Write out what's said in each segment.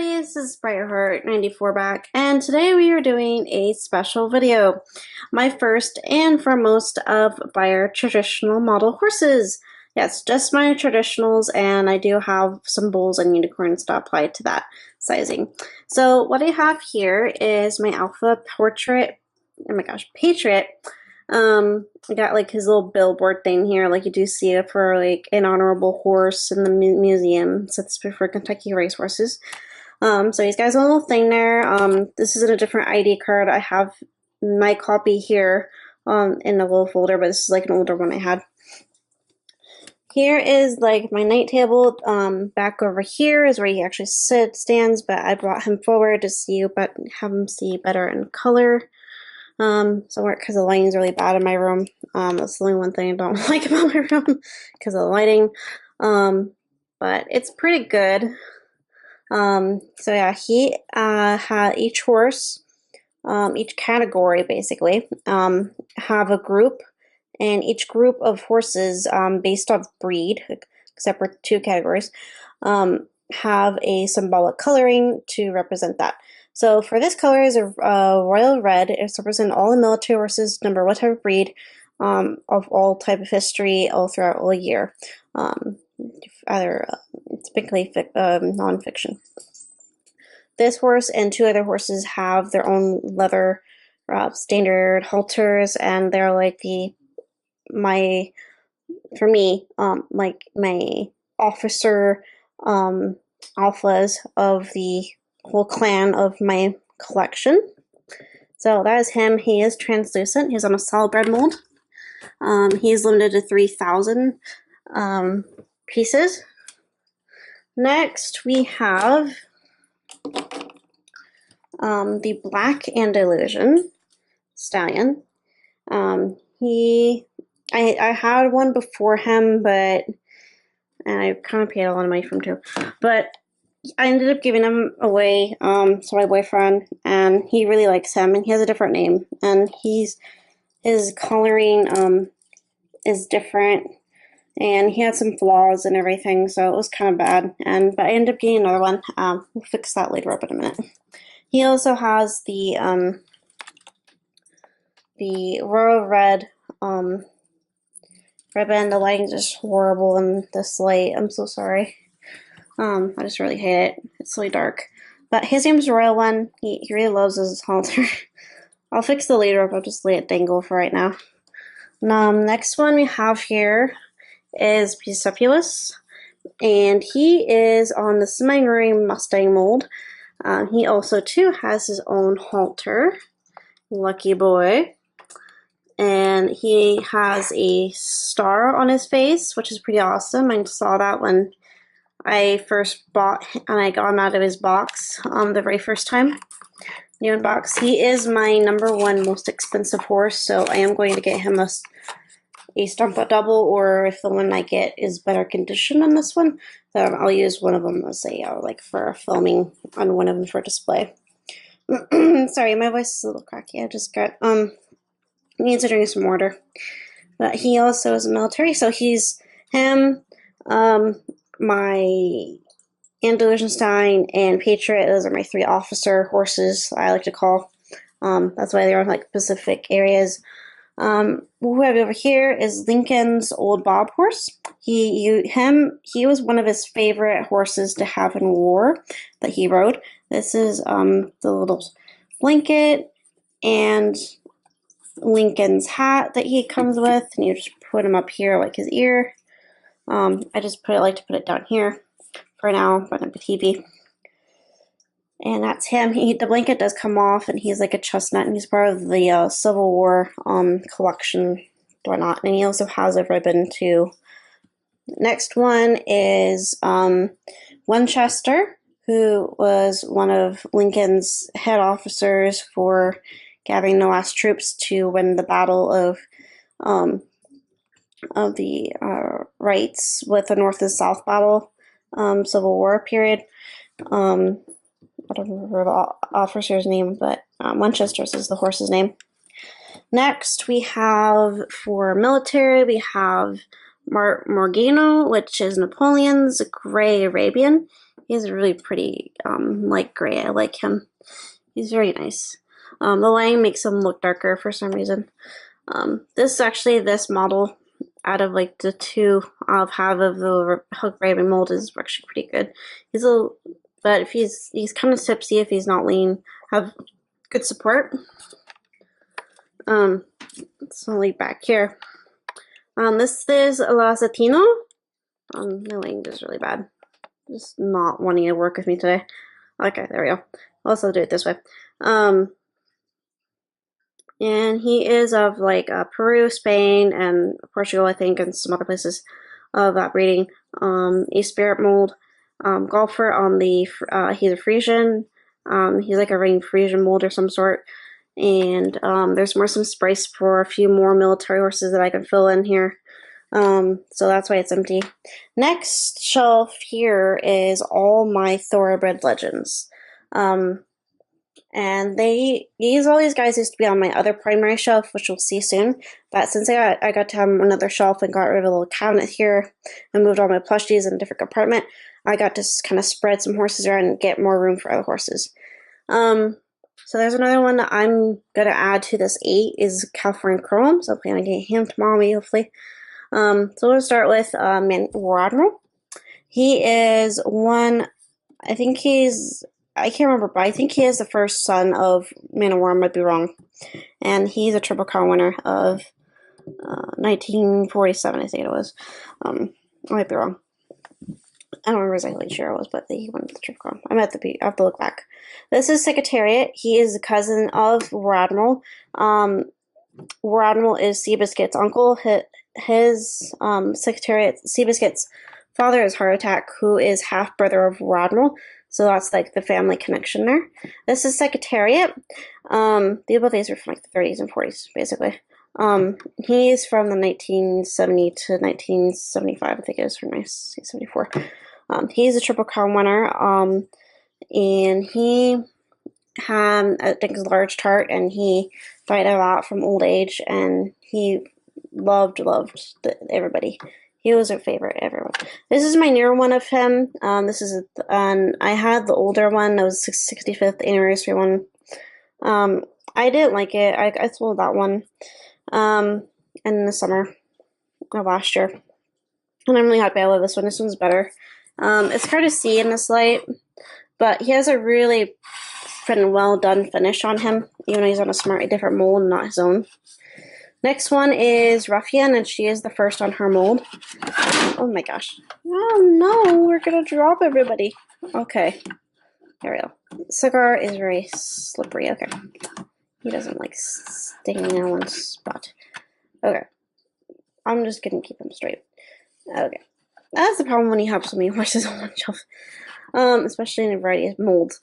everybody, this is Breyer 94 back, and today we are doing a special video. My first and foremost of Breyer traditional model horses. Yes, just my traditionals, and I do have some bulls and unicorns to apply to that sizing. So what I have here is my Alpha Portrait, oh my gosh, Patriot. I got like his little billboard thing here, like you do see it for like an honorable horse in the museum. So it's for Kentucky racehorses. So he's got his little thing there. This is in a different ID card. I have my copy here in a little folder, but this is like an older one I had. Here is like my night table. Back over here is where he actually stands, but I brought him forward to see you, but have him see better in color. Somewhere because the lighting's really bad in my room. That's the only one thing I don't like about my room because of the lighting. But it's pretty good. So yeah, he had each horse, each category basically, have a group, and each group of horses, based off breed, except for two categories, have a symbolic coloring to represent that. So for this color is a royal red. It's represent all the military horses, number whatever breed, of all type of history, all throughout all year. Either typically non-fiction. This horse and two other horses have their own leather standard halters, and they're like for me, like my officer alphas of the whole clan of my collection. So that is him. He is translucent. He's on a Thoroughbred mold. He is limited to 3,000 pieces. Next, we have the Black Andalusian Stallion. I had one before him, and I kind of paid a lot of money for him too. But I ended up giving him away to my boyfriend, and he really likes him, and he has a different name, and his coloring is different, and he had some flaws and everything, so it was kind of bad. But I ended up getting another one. We'll fix that later up in a minute. He also has the royal red ribbon. The lighting's just horrible in this light. I'm so sorry. I just really hate it. It's really dark. But his name's Royal One. He really loves his halter. I'll fix the later, I'll just let it dangle for right now. Next one we have here is Possable, and he is on the semi-marine Mustang mold. He also too has his own halter. Lucky boy. And he has a star on his face, which is pretty awesome. I saw that when I first bought and I got him out of his box the very first time. New in box. He is my #1 most expensive horse, so I am going to get him a stump up double, or if the one I get is better condition than this one, then I'll use one of them as like for filming on one of them for display. Sorry, my voice is a little cracky. I just got needs to drink some water. But he also is a military, so he's him, my Andalusian Stallion and Patriot. Those are my 3 officer horses, I like to call. That's why they're on like Pacific areas. Who I have over here is Lincoln's old Bob horse. He was one of his favorite horses to have in war that he rode. This is the little blanket and Lincoln's hat that he comes with, and you just put him up here like his ear. I just like to put it down here for now, but on the TV. And that's him. The blanket does come off, and he's like a chestnut, and he's part of the Civil War collection, whatnot. And he also has a ribbon too. Next one is Winchester, who was one of Lincoln's head officers for gathering the last troops to win the battle of the rights with the North and South battle, Civil War period. I don't remember the officer's name, but Winchester's is the horse's name. Next, we have for military, we have Morgano, which is Napoleon's Gray Arabian. He's really pretty, light gray. I like him. He's very nice. The lighting makes him look darker for some reason. This model out of like the two of half of the Hug Rabbit mold is actually pretty good. But if he's kind of tipsy if he's not lean. Have good support. Let's only back here. This is a Lasatino. My language is really bad. Just not wanting to work with me today. Okay, there we go. I'll also do it this way. And he is of like Peru, Spain, and Portugal, I think, and some other places of that breeding. A spirit mold golfer on the he's a Frisian. He's like a ring Frisian mold or some sort. And there's some space for a few more military horses that I can fill in here. So that's why it's empty. Next shelf here is all my Thoroughbred Legends. And all these guys used to be on my other primary shelf, which we'll see soon. But since I got to have another shelf and got rid of a little cabinet here and moved all my plushies in a different compartment, I got to kind of spread some horses around and get more room for other horses. So there's another one that I'm going to add to this 8 is California Chrome. So I plan on getting him tomorrow, hopefully. So we'll start with War Admiral. He is one, I can't remember, but I think he is the first son of Man of War. I might be wrong. And he's a Triple Crown winner of 1947, I think it was. I might be wrong. I don't remember exactly sure it was, but he won the Triple Crown. I have to look back. This is Secretariat. He is a cousin of War Admiral. War Admiral is Seabiscuit's uncle. His Secretariat, Seabiscuit's father is Heart Attack, who is half brother of War Admiral. So that's like the family connection there. This is Secretariat. Both these are from like the 30s and 40s, basically. He's from the 1970 to 1975, I think it is, from 1974. He's a Triple Crown winner. And he had, I think, a large heart, and he died a lot from old age, and he loved everybody. He was a favorite, everyone. This is my newer one of him. I had the older one. That was 65th anniversary one. I didn't like it. I sold that one in the summer of last year. And I'm really happy I love this one. This one's better. It's hard to see in this light, but he has a really well done finish on him, even though he's on a different mold, not his own. Next one is Ruffian, and she is the first on her mold. Oh my gosh. Oh no, we're gonna drop everybody. Okay, there we go. Cigar is very slippery. Okay. He doesn't like staying in one spot. Okay. I'm just gonna keep him straight. Okay. That's the problem when you have so many horses on one shelf. Especially in a variety of molds.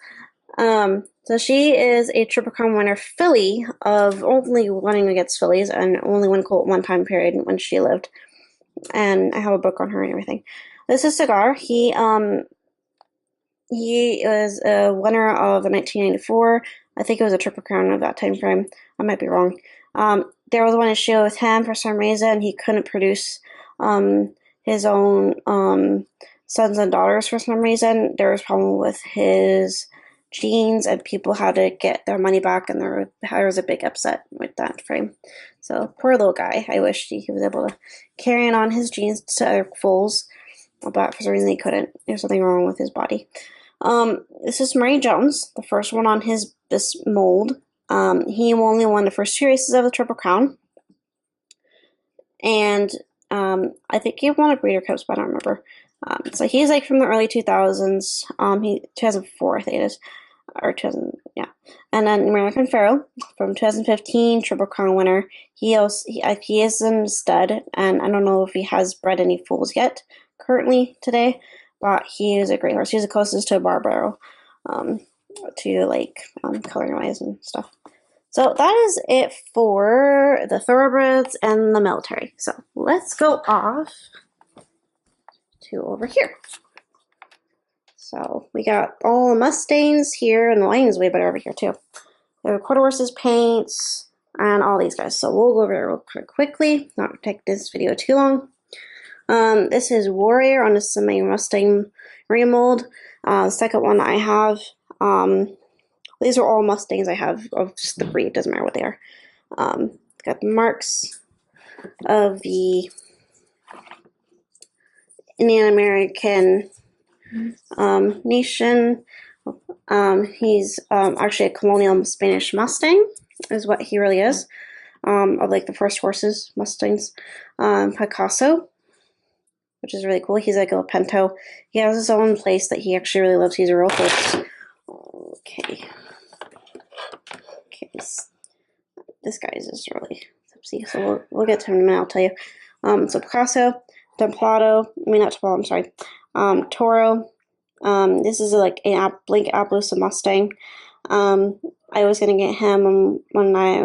So she is a Triple Crown winner filly of only winning against fillies and only one colt one time period when she lived. And I have a book on her and everything. This is Cigar. He was a winner of the 1994. I think it was a Triple Crown of that time frame. I might be wrong. There was one issue with him for some reason. He couldn't produce his own sons and daughters for some reason. There was a problem with his genes, and people had to get their money back, and there was a big upset with that frame. So poor little guy. I wish he was able to carry on his genes to other foals, but for some reason he couldn't. There's something wrong with his body. This is Murray Jones, the first one on this mold. He only won the first 2 races of the Triple Crown, and I think he won a Breeder Cups, but I don't remember. So he's like from the early 2000s. 2004, I think it is. Or 2000, yeah. And then American Pharaoh from 2015, Triple Crown winner. He is in stud, and I don't know if he has bred any foals yet currently today, but he is a great horse. He's the closest to a Barbaro, to like coloring wise and stuff. So that is it for the thoroughbreds and the military. So let's go off to over here. So we got all the Mustangs here, and the line's way better over here too. There are quarter horses, paints, and all these guys. So we'll go over there real quickly. Not take this video too long. This is Warrior on a semi Mustang remold. The second one I have, these are all Mustangs I have of just the breed, doesn't matter what they are. Got the marks of the Indian American nation. He's actually a colonial Spanish Mustang, is what he really is. Of like the first horses, Mustangs. Picasso, which is really cool. He's like a pinto. He has his own place that he actually really loves. He's a real horse. Okay. Okay. This guy is just really tipsy, so we'll get to him in a minute, I'll tell you. So Picasso, Templado, not Templado, I'm sorry. Toro. This is like a Blink Appaloosa Mustang. I was gonna get him when I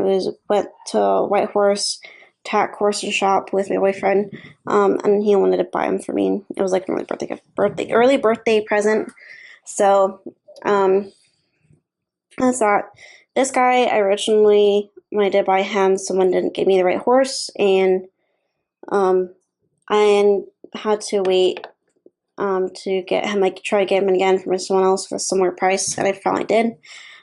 went to White Horse Tack Horse and Shop with my boyfriend, and he wanted to buy him for me. It was like an early birthday present. So I thought this guy, I originally, when I did buy him, someone didn't give me the right horse, and I had to wait to get him, like try to get him again from someone else for a similar price, and I finally did,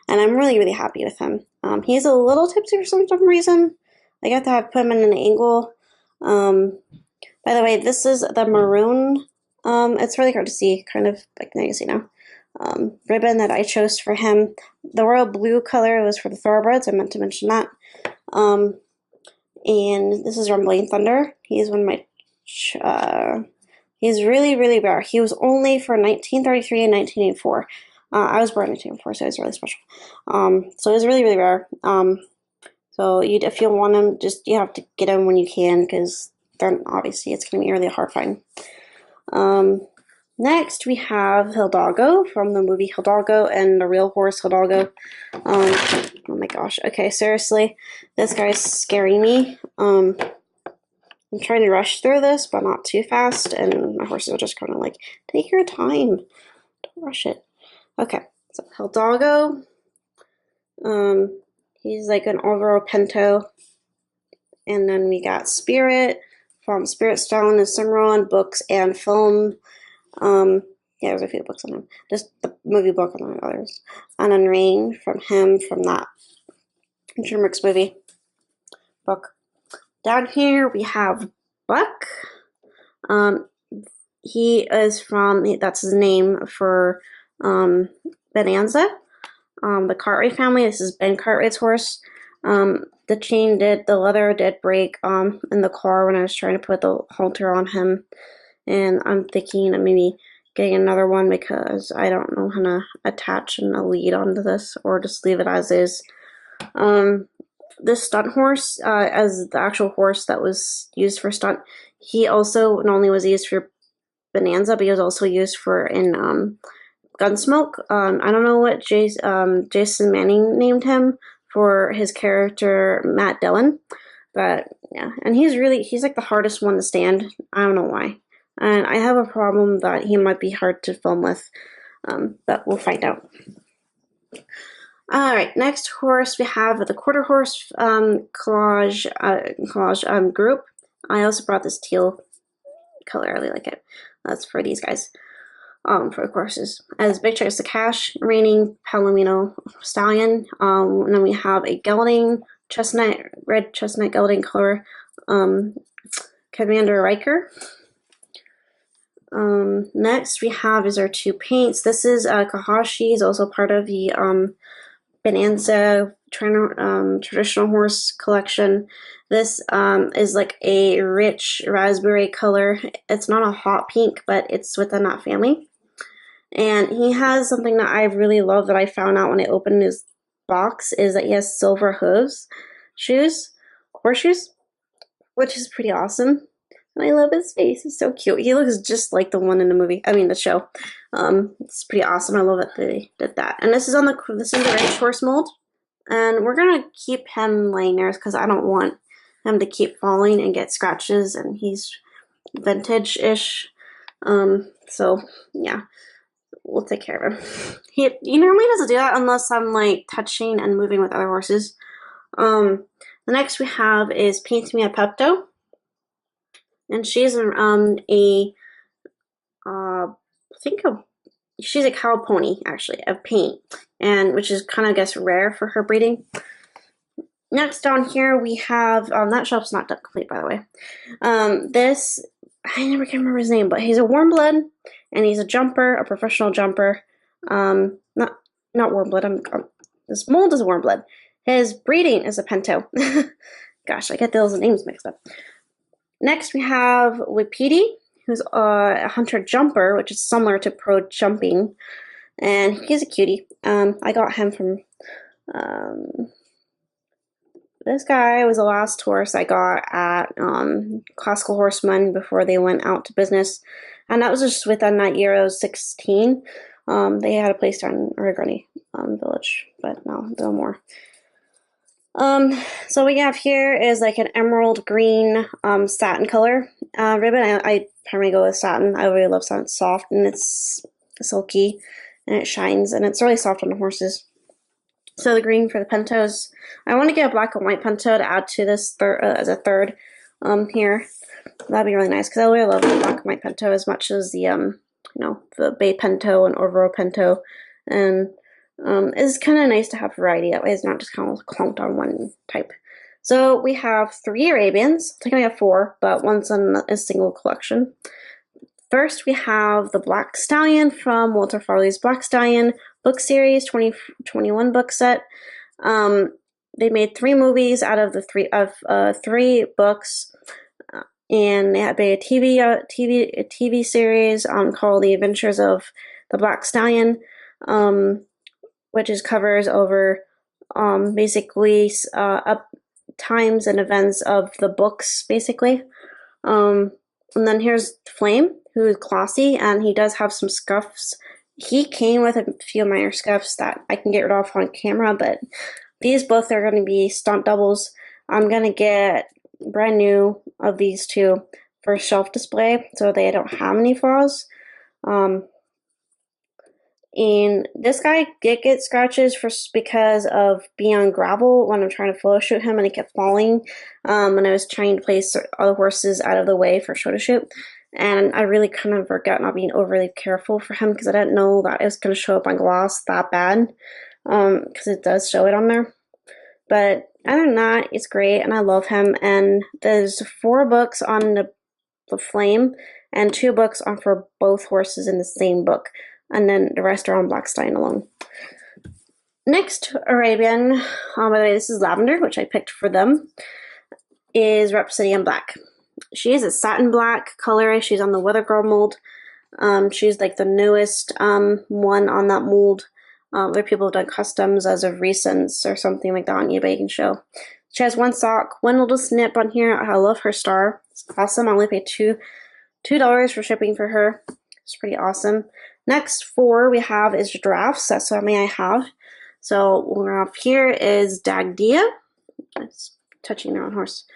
and I'm really, really happy with him. He's a little tipsy for some reason. I got to have put him in an angle. By the way, this is the maroon. It's really hard to see, kind of like now you see now. Ribbon that I chose for him. The royal blue color was for the Thoroughbreds. I meant to mention that. And this is Rumbling Thunder. He's one of my. He's really, really rare. He was only for 1933 and 1984. I was born in 1984, so he's really special. So he's really, really rare. So if you want him, you have to get him when you can, because then obviously it's going to be really hard to find. Next, we have Hidalgo from the movie Hidalgo and the real horse Hidalgo. Oh my gosh. Okay, seriously, this guy's scaring me. I'm trying to rush through this, but not too fast, and my horses are just kind of like, take your time. Don't rush it. Okay, so Hidalgo. He's like an overall pinto. And then we got Spirit from Spirit Stone and Cimarron, books and film. Yeah, there's a few books on him. Just the movie book and others. And then Rain from him from that DreamWorks movie book. Down here we have Buck. He is from, that's his name for Bonanza. The Cartwright family. This is Ben Cartwright's horse. The leather did break in the car when I was trying to put the halter on him. And I'm thinking of maybe getting another one because I don't know how to attach a lead onto this, or just leave it as is. This stunt horse, as the actual horse that was used for stunt, he also not only was used for Bonanza, but he was also used for in Gunsmoke. I don't know what Jason Manning named him for his character Matt Dillon, but yeah, and he's like the hardest one to stand. I don't know why, and I have a problem that he might be hard to film with, but we'll find out. All right, next horse we have the quarter horse collage group. I also brought this teal color. I really like it. That's for these guys. For the horses. As Big Choice, the Cash, Reigning Palomino Stallion. And then we have a gelding, red chestnut gelding color, Commander Riker. Next we have is our two paints. This is Kahashi. He's also part of the Bonanza traditional horse collection. This is like a rich raspberry color. It's not a hot pink, but it's within that family. And he has something that I really love that I found out when I opened his box, is that he has silver horseshoes, which is pretty awesome. And I love his face. He's so cute. He looks just like the one in the show. It's pretty awesome. I love that they did that. And this is the ranch horse mold. And we're gonna keep him laying there because I don't want him to keep falling and get scratches, and he's vintage-ish. So yeah. We'll take care of him. He normally doesn't do that unless I'm like touching and moving with other horses. The next we have is Paint Me a Pepto, and she's I think a she's a cow pony, actually, of paint, and which is kind of, I guess, rare for her breeding. Next down here we have, that shelf's not done complete, by the way. This, I never can remember his name, but he's a warm blood, and he's a jumper, a professional jumper. Not warm blood, this mold is a warm blood. His breeding is a pinto. Gosh, I get those names mixed up. Next we have Wipedi, who's a hunter jumper, which is similar to pro jumping, and he's a cutie. I got him from, this guy was the last horse I got at Classical Horseman before they went out to business, and that was just within that year. I was 16. They had a place down in Oregoni Village, but no more. So what we have here is like an emerald green satin color ribbon. I primarily go with satin. I really love satin. It's soft and it's silky and it shines and it's really soft on the horses. So the green for the pintos. I want to get a black and white pinto to add to this as a third here. That'd be really nice because I really love the black and white pinto as much as the the bay pinto and Orvoro pinto, and it's kind of nice to have variety. That way it's not just kind of clumped on one type. So we have 3 Arabians. I think I have 4, but one's in a single collection. First, we have the Black Stallion from Walter Farley's Black Stallion book series, 2021 book set. They made 3 movies out of the 3 books, and they had a TV series called The Adventures of the Black Stallion, which covers over basically up times and events of the books, basically. And then here's Flame, who is glossy, and he does have some scuffs. He came with a few minor scuffs that I can get rid of on camera, but these both are going to be stunt doubles. I'm going to get brand new of these 2 for shelf display, so they don't have any flaws. And this guy did get scratches because of being on gravel when I'm trying to photo shoot him, and he kept falling when I was trying to place other horses out of the way for photo shoot. And I really kind of forgot not being overly careful for him because I didn't know that it was going to show up on gloss that bad, because it does show it on there. But other than that, it's great, and I love him. And there's 4 books on the Flame, and 2 books on for both horses in the same book. And then the rest are on Black Stallion alone. Next Arabian, by the way, this is Lavender, which I picked for them, is Rhapsody in Black. She is a satin black color. She's on the Weather Girl mold. She's like the newest one on that mold. Other people have done customs as of recent or something like that on eBay you can show. She has 1 sock, 1 little snip on here. I love her star. It's awesome. I only paid $2 for shipping for her. It's pretty awesome. Next 4 we have is giraffes. That's how many I have. So what we're off here is Dagdia. It's touching their own horse.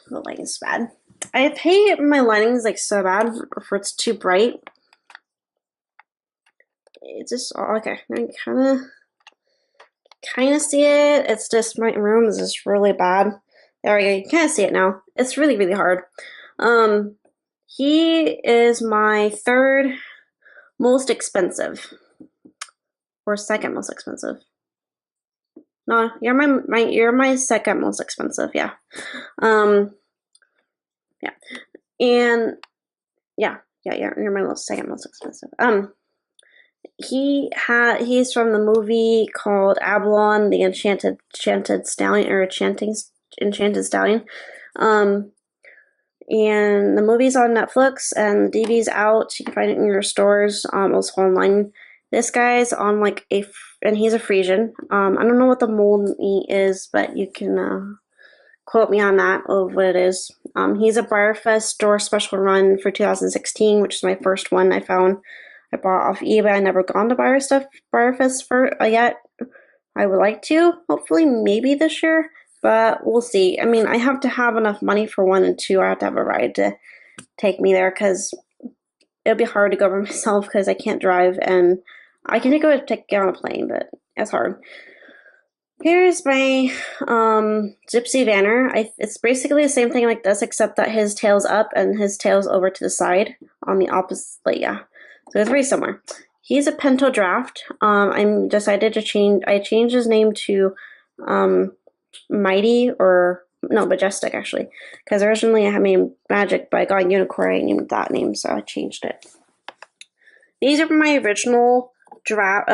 The lighting's bad. I hate my lighting's like so bad if it's too bright. It's just okay. I kind of see it. It's just my room is just really bad. There we go. You kind of see it now. It's really, really hard. He is my 3rd most expensive, or 2nd most expensive. No, you're my 2nd most expensive. Yeah, yeah, and yeah. You're my 2nd most expensive. He's from the movie called Avalon, the Enchanted Stallion, or Enchanted Stallion. And the movie's on Netflix, and the DVD's out. You can find it in your stores, also online. This guy's on like and he's a Frisian. I don't know what the mold is, but you can quote me on that of what it is. He's a BreyerFest store special run for 2016, which is my first one I found. I bought off eBay. I never gone to BreyerFest for yet. I would like to, hopefully, maybe this year. But we'll see. I mean, I have to have enough money for 1 and 2. I have to have a ride to take me there because it'll be hard to go by myself because I can't drive, and I can get on a plane, but it's hard. Here's my Gypsy Vanner. It's basically the same thing like this, except that his tail's up and his tail's over to the side on the opposite. Yeah. So it's very similar. He's a Pinto Draft. I changed his name to Mighty, or no, Majestic actually, because originally I had named Magic, but I got Unicorn, I named that name, so I changed it. These are my original draft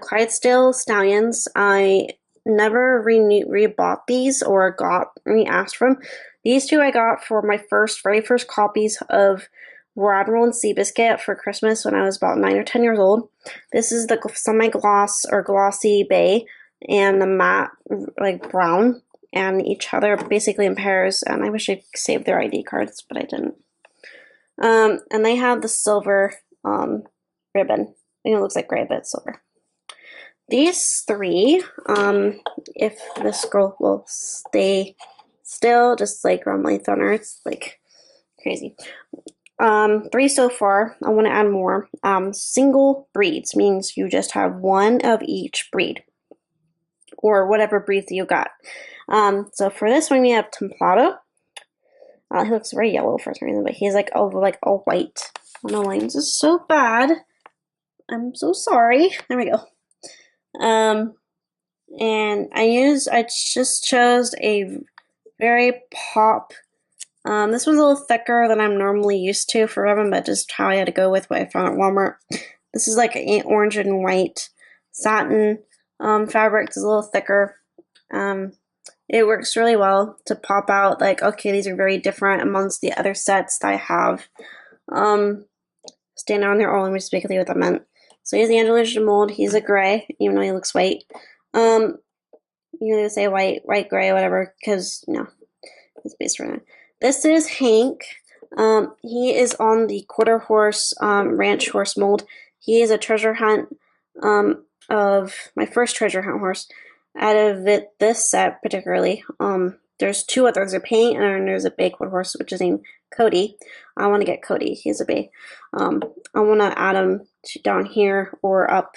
Clydesdale Stallions. I never rebought these or got re-asked for them. These two I got for my very first copies of Admiral and Seabiscuit for Christmas when I was about 9 or 10 years old. This is the semi-gloss or glossy bay and the matte like brown, and each other basically in pairs, and I wish I saved their ID cards, but I didn't. And they have the silver ribbon. I know it looks like gray, but it's silver. These three, if this girl will stay still, just like Rumley Thunder, it's like crazy. 3 so far. I want to add more. Single breeds means you just have one of each breed, or whatever breed you got. So for this one, we have Templado. He looks very yellow for some reason, but he's like all white. Oh, the lines is so bad. I'm so sorry. There we go. And I just chose a very pop. This one's a little thicker than I'm normally used to for ribbon, but just how I had to go with what I found at Walmart. This is like an orange and white satin fabric. It's a little thicker. It works really well to pop out, like, okay, these are very different amongst the other sets that I have. Stand on their own, which is basically what that meant. So he's the Andalusian mold. He's a gray, even though he looks white. You can say white, gray, whatever, because, you know, it's based around it. This is Hank. He is on the quarter horse, ranch horse mold. He is a treasure hunt of my first treasure hunt horse. Out of this set particularly, there's 2 others. There's a paint, and there's a bay quarter horse, which is named Cody. I want to get Cody. He's a bay. I want to add him down here or up.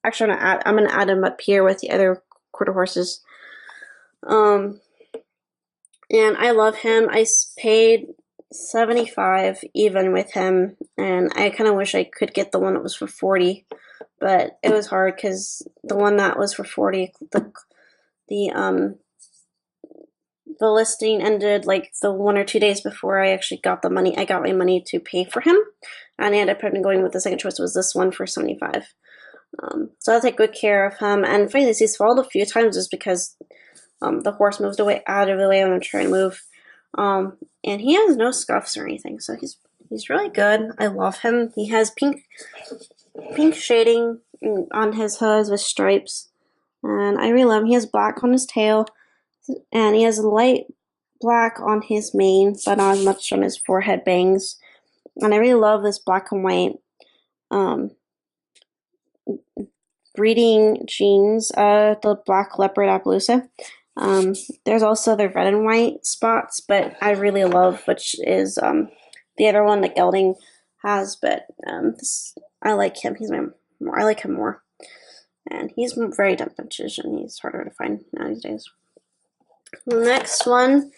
Actually, I'm gonna add him up here with the other quarter horses. And I love him. I paid $75 even with him, and I kind of wish I could get the one that was for $40, but it was hard because the one that was for $40, the listing ended like the 1 or 2 days before I actually got the money. I got my money to pay for him, and I ended up going with the second choice was this one for $75. So I'll take good care of him. And finally, he's fallen a few times just because the horse moves away out of the way when I'm trying to move. And he has no scuffs or anything, so he's really good. I love him. He has pink shading on his hooves with stripes, and I really love him. He has black on his tail, and he has light black on his mane, but not as much on his forehead bangs. And I really love this black and white breeding genes, the black leopard Appaloosa. There's also the red and white spots, but I really love which is the other one that Gelding has, but I like him. I like him more, and he's very vintage, and he's harder to find nowadays. The next one,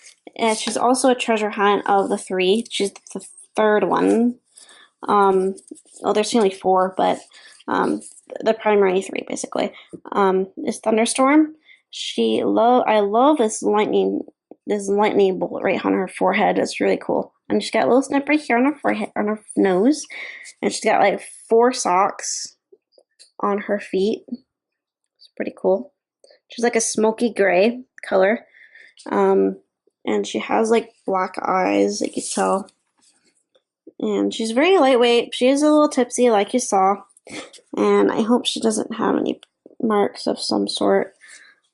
she's also a treasure hunt of the 3. She's the third one. There's only 4, but the primary 3 basically is Thunderstorm. I love this lightning bolt right on her forehead. It's really cool, and she's got a little snip right here on her forehead, on her nose, and she's got like 4 socks on her feet. It's pretty cool. She's like a smoky gray color, and she has like black eyes, like you tell. And she's very lightweight. She is a little tipsy, like you saw. And I hope she doesn't have any marks of some sort.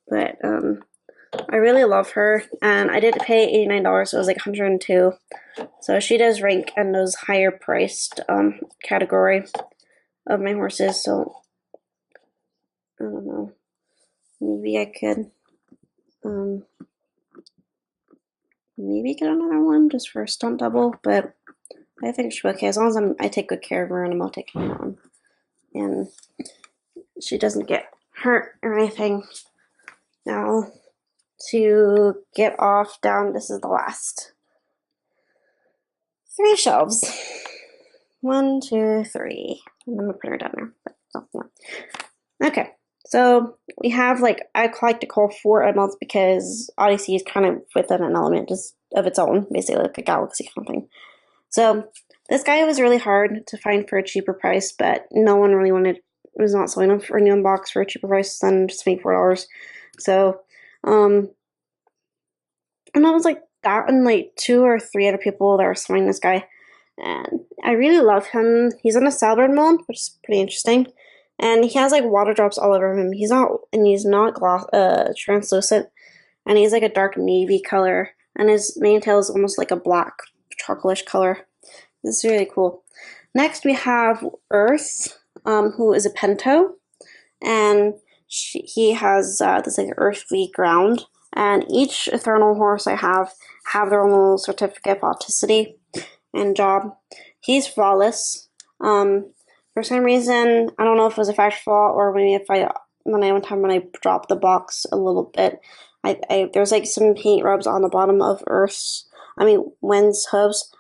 But I really love her. And I did pay $89, so it was like $102. So she does rank in those higher priced category of my horses. So I don't know. Maybe I could maybe get another one just for a stunt double. But I think she'll be okay as long as I take good care of her, and I'm not taking her on, and she doesn't get hurt or anything. Now, to get off down, this is the last 3 shelves. 1, 2, 3. I'm gonna put her down there. But, oh, yeah. Okay, so we have like I like to call 4 emeralds because Odyssey is kind of within an element just of its own, basically like a galaxy kind of thing. So this guy was really hard to find for a cheaper price, but no one really was not selling them for a new unbox for a cheaper price than just $24. So, and I was like that and like 2 or 3 other people that were selling this guy. And I really love him. He's in a Thoroughbred mode, which is pretty interesting. And he has like water drops all over him. He's not gloss translucent. And he's like a dark navy color. And his mane tail is almost like a black chocolate color. This is really cool. Next we have Earth, who is a Pinto. And he has this like earthly ground. And each Eternal horse I have their own little certificate of authenticity and job. He's flawless. For some reason, I don't know if it was a factory fault or maybe one time when I dropped the box a little bit, there's like some paint rubs on the bottom of Wind's hooves.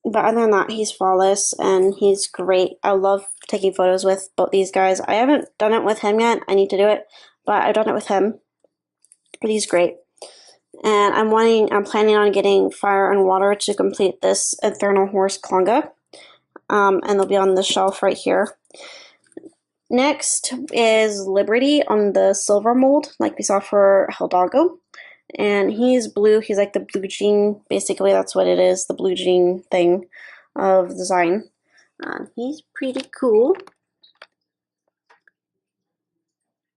But other than that, he's flawless and he's great. I love taking photos with both these guys. I haven't done it with him yet. I need to do it, but I've done it with him. But he's great. And I'm planning on getting Fire and Water to complete this Eternal Horse Klanga. And they'll be on the shelf right here. Next is Liberty on the silver mold, like we saw for Hidalgo. And he's blue. He's like the blue jean. Basically, that's what it is, the blue jean thing of design. He's pretty cool.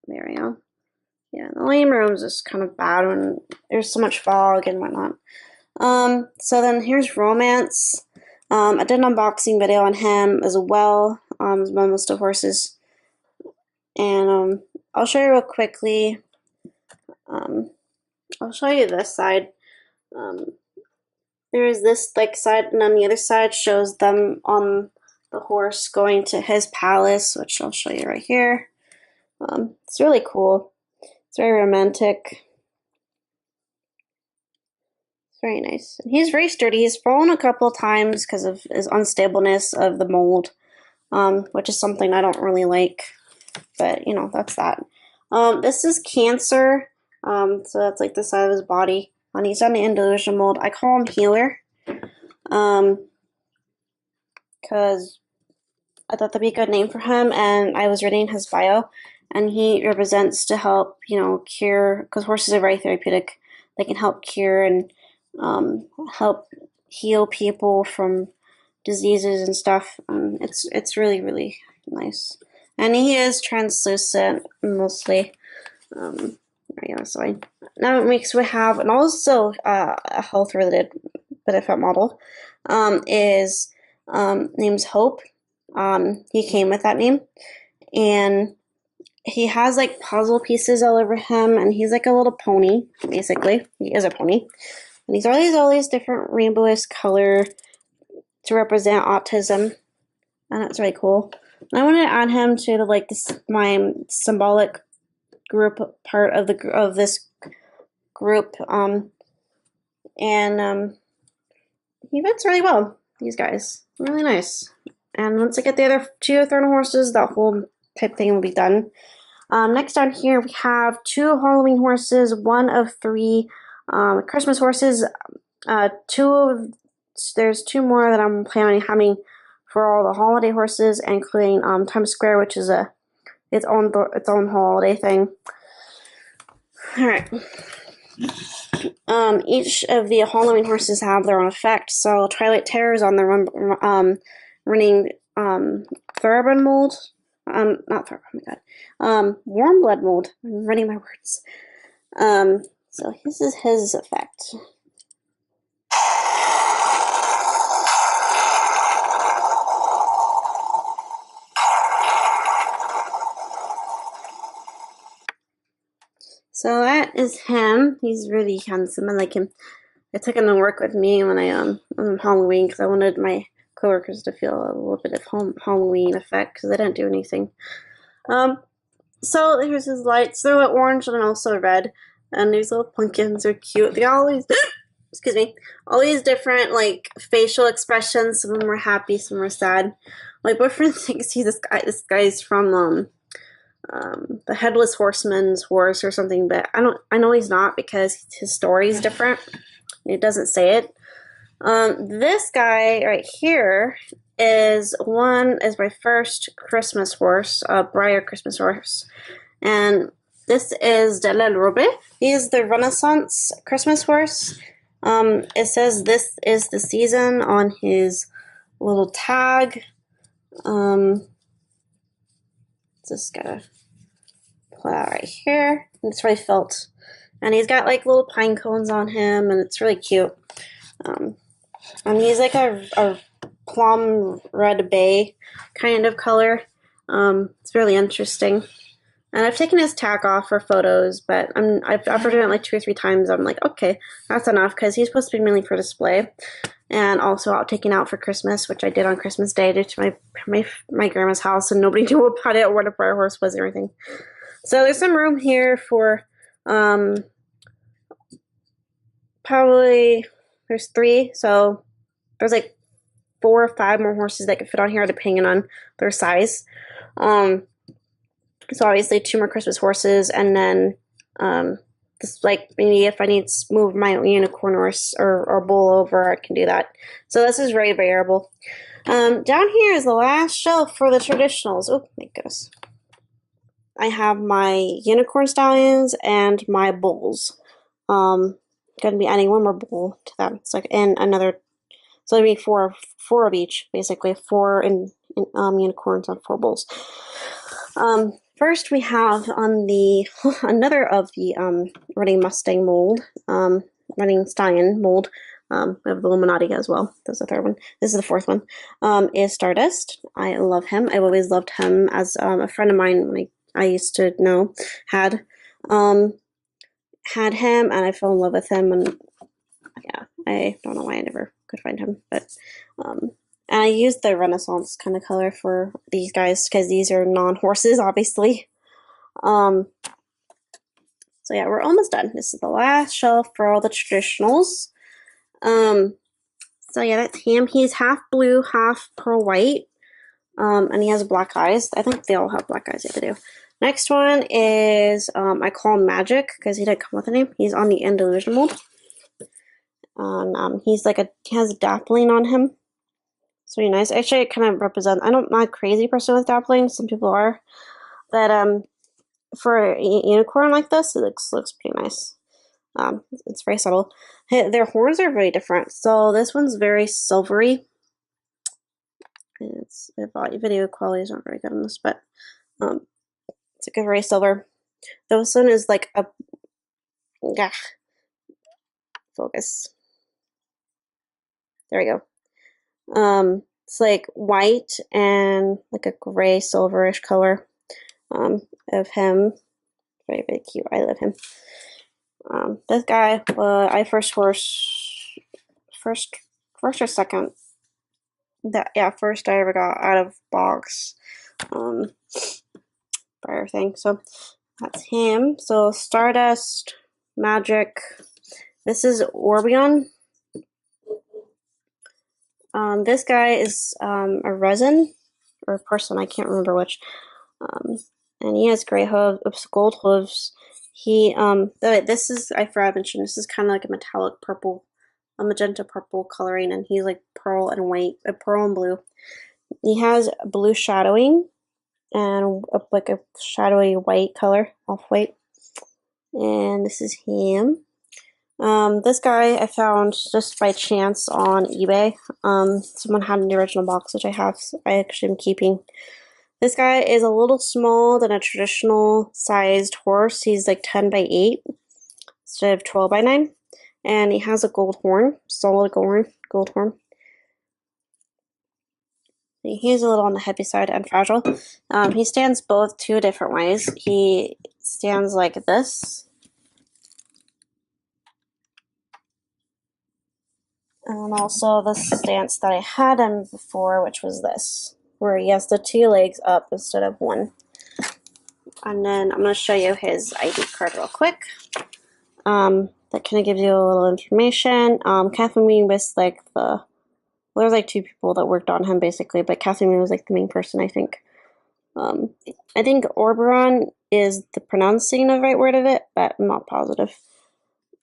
There we go. Yeah, the lane rooms is kind of bad when there's so much fog and whatnot. So then here's Romance. I did an unboxing video on him as well, as most of horses. And I'll show you real quickly. I'll show you this side. There is this like side, and on the other side shows them on the horse going to his palace, which I'll show you right here. It's really cool. It's very romantic. It's very nice. And he's very sturdy. He's fallen a couple times because of his unstableness of the mold, which is something I don't really like. But, you know, that's that. This is Cancer. So that's like the side of his body. And he's on the Andalusian mold. I call him Healer. Because I thought that'd be a good name for him. And I was reading his bio. And he represents to help, you know, cure, because horses are very therapeutic. They can help cure and help heal people from diseases and stuff. It's really, really nice. And he is translucent mostly. There you go. So now we have, and also a health-related benefit model is name's Hope. He came with that name, and he has like puzzle pieces all over him, and he's like a little pony, basically. He is a pony. And he's all these different rainbowish color to represent autism. And that's really cool. And I want to add him to my symbolic group part of this group. He fits really well, these guys. Really nice. And once I get the other 2 Eternal horses, that whole type thing will be done. Next down here we have 2 Halloween horses, 1 of 3 Christmas horses. There's 2 more that I'm planning on having for all the holiday horses, including Times Square, which is its own holiday thing. All right. Each of the Halloween horses have their own effect. So Twilight Terror is on the running Thoroughbred mold. Not Thoroughbred, oh my god. Warm Blood mold. I'm running my words. So this is his effect. So that is him. He's really handsome. I like him. I took him to work with me when I on Halloween because I wanted my coworkers to feel a little bit of Halloween effect because they didn't do anything. So here's his lights. They're orange and also red. And these little pumpkins are cute. They always excuse me, all these different like facial expressions. Some of them were happy, some were sad. My boyfriend thinks he's this guy. This guy's from the Headless Horseman's horse or something, but I know he's not because his story is different. It doesn't say it. This guy right here is my first Christmas horse, Breyer Christmas horse, and this is de la Robe. He is the Renaissance Christmas horse. It says this is the season on his little tag. Just gotta pull out right here. And it's really felt. And he's got like little pine cones on him, and it's really cute. And he's like a plum red bay kind of color. It's really interesting. And I've taken his tack off for photos, but after doing it like 2 or 3 times, I'm like, okay, that's enough, because he's supposed to be mainly for display. And also out taking out for Christmas, which I did on Christmas Day due to my grandma's house, and nobody knew about it or what a Breyer horse was or anything. So there's some room here for probably there's 3, so there's like 4 or 5 more horses that could fit on here depending on their size. So obviously 2 more Christmas horses, and then just like maybe if I need to move my unicorn horse or bull over, I can do that. So this is very variable. Down here is the last shelf for the traditionals. Oh my goodness. I have my unicorn stallions and my bulls. Gonna be adding 1 more bull to them. It's like another. So it'll be 4 of each, basically 4 unicorns and 4 bulls. First we have on the another of the running Mustang mold, running stallion mold. We have the Illuminati as well. That's the 3rd one. This is the 4th one. Is Stardust. I love him. I've always loved him. As a friend of mine I used to know had him, and I fell in love with him. And yeah, I don't know why I never could find him, but and I used the Renaissance kind of color for these guys because these are non-horses, obviously. So yeah, we're almost done. This is the last shelf for all the traditionals. So yeah, that's him. He's half blue, half pearl white, and he has black eyes. I think they all have black eyes. Yeah, they do. Next one is I call him Magic because he didn't come with a name. He's on the Illusion mold. He's like he has dappling on him. It's really nice. Actually, it kind of represents. I'm not a crazy person with dappling. Some people are, but for a unicorn like this, it looks pretty nice. It's very subtle. Their horns are very different. So this one's very silvery. The video quality is not very good on this, but it's like a very silver. This one is like a focus. There we go. It's like white and like a gray silverish color of him. Very, very cute. I love him. This guy, I first or second. First I ever got out of box Breyer thing. So that's him. So Stardust, Magic. This is Orbeon. This guy is a resin or a person, I can't remember which. And he has gray hooves, gold hooves. This is, I forgot to mention, this is kind of like a metallic purple, a magenta purple coloring, and he's like pearl and white, pearl and blue. He has blue shadowing and like a shadowy white color, off white. And this is him. This guy I found just by chance on eBay. Someone had in the original box, which I have. So I actually am keeping. This guy is a little smaller than a traditional sized horse. He's like 10 by 8 instead of 12 by 9. And he has a gold horn, solid gold horn. He's a little on the heavy side and fragile. He stands both 2 different ways. He stands like this. And also the stance that I had him before, which was this, where he has the 2 legs up instead of 1. And then I'm going to show you his ID card real quick. that kind of gives you a little information. Kathleen was like the, well, there was like two people that worked on him basically, but Kathleen was like the main person, I think. I think Oberon is the pronouncing of the right word of it, but I'm not positive.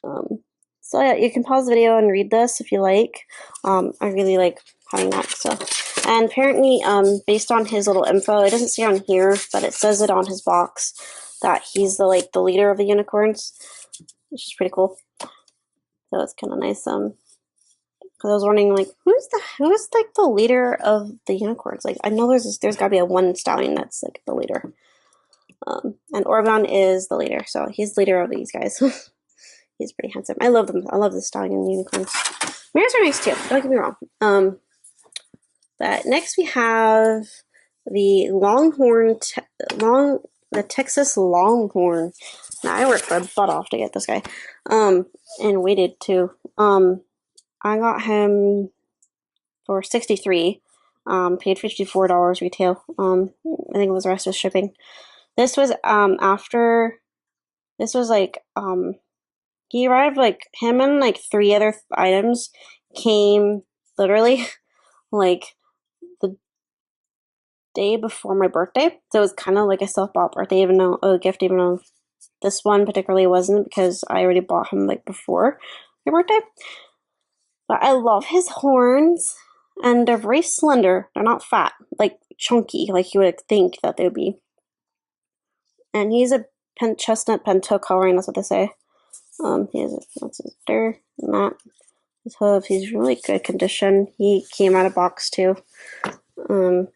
So yeah, you can pause the video and read this if you like. I really like having that. So, and apparently, based on his little info, it doesn't say on here, but it says it on his box that he's the leader of the unicorns, which is pretty cool. So it's kind of nice. Because I was wondering who's like the leader of the unicorns? Like I know there's got to be a one stallion that's like the leader. And Orban is the leader, so he's the leader of these guys. He's pretty handsome. I love them. I love the stallion and unicorns. Mares are nice too. Don't get me wrong. But next we have the the Texas Longhorn. Now I worked my butt off to get this guy, and waited too. I got him for $63. Paid $54 retail. I think it was the rest was shipping. This was after. This was he arrived him and three other items came literally the day before my birthday. So it was kind of like a self-bought birthday, a gift, even though this one particularly wasn't because I already bought him before my birthday. But I love his horns, and they're very slender. They're not fat, chunky, like you would think that they would be. And he's a chestnut pinto coloring, that's what they say. That's his dirt and that. His hooves, he's really good condition. He came out of box too. So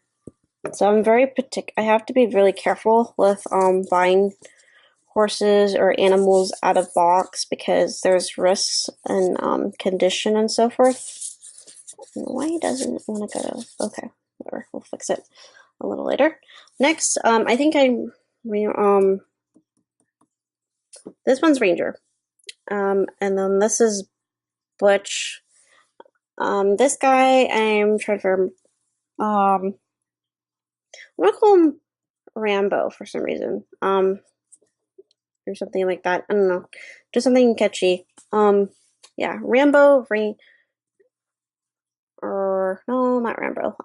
I'm very particular. I have to be really careful with buying horses or animals out of box because there's risks and condition and so forth. Why doesn't it want to go? Okay, whatever. We'll fix it a little later. Next, I think this one's Ranger. And then this is Butch. This guy, I'm trying to remember. I'm gonna call him Rambo for some reason. Or something like that. I don't know. Just something catchy. Yeah, Rambo. Or no, not Rambo.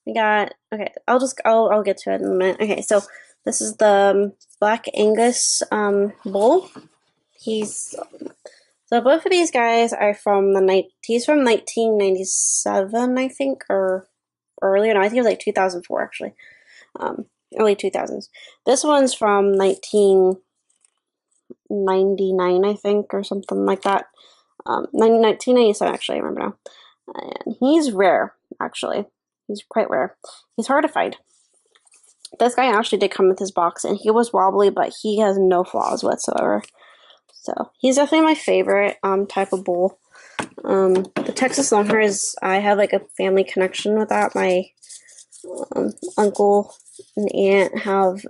We got. Okay, I'll get to it in a minute. Okay, so this is the Black Angus bull. So both of these guys are from he's from 1997, I think, or earlier. No, I think it was 2004 actually. Early 2000s. This one's from 1999, I think, or something like that. 1997 actually, I remember now. And he's rare, actually. He's quite rare. He's hard to find. This guy actually did come with his box, and he was wobbly, but he has no flaws whatsoever. So he's definitely my favorite type of bull. The Texas Longhorn I have a family connection with that. My uncle and aunt have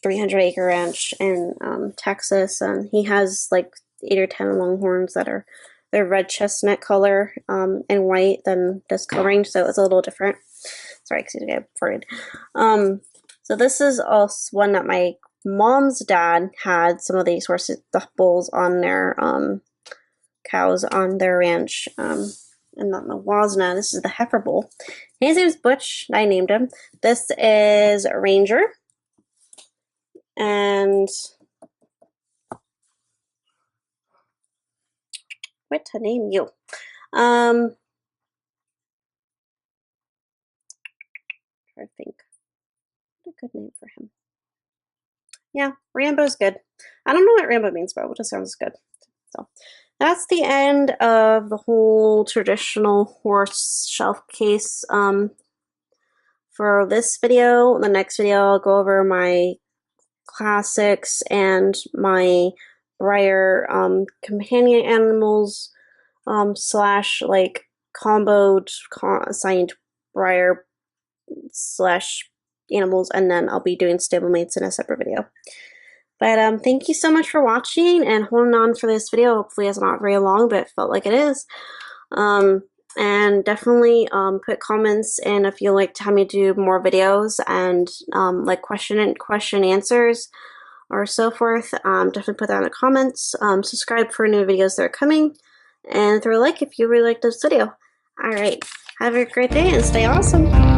300-acre ranch in Texas, and he has 8 or 10 Longhorns that are they're red chestnut color and white than this coloring, so it's a little different. Sorry, excuse me, I'm worried. So this is also one that my mom's dad had some of these horses, the bulls on their cows on their ranch. And not the Wasna. This is the heifer bull. His name is Butch. I named him. This is Ranger. And what to name you? I think what a good name for him. Yeah, Rambo's good. I don't know what Rambo means, but it just sounds good. So that's the end of the whole traditional horse shelf case for this video. In the next video, I'll go over my classics and my Breyer companion animals slash comboed signed Breyer slash animals, and then I'll be doing stablemates in a separate video. But thank you so much for watching and holding on for this video. Hopefully it's not very long, but it felt like it is. And definitely put comments in if you like to have me do more videos and like question answers or so forth. Definitely put that in the comments. Subscribe for new videos that are coming, and throw a like if you really like this video. Alright, have a great day and stay awesome!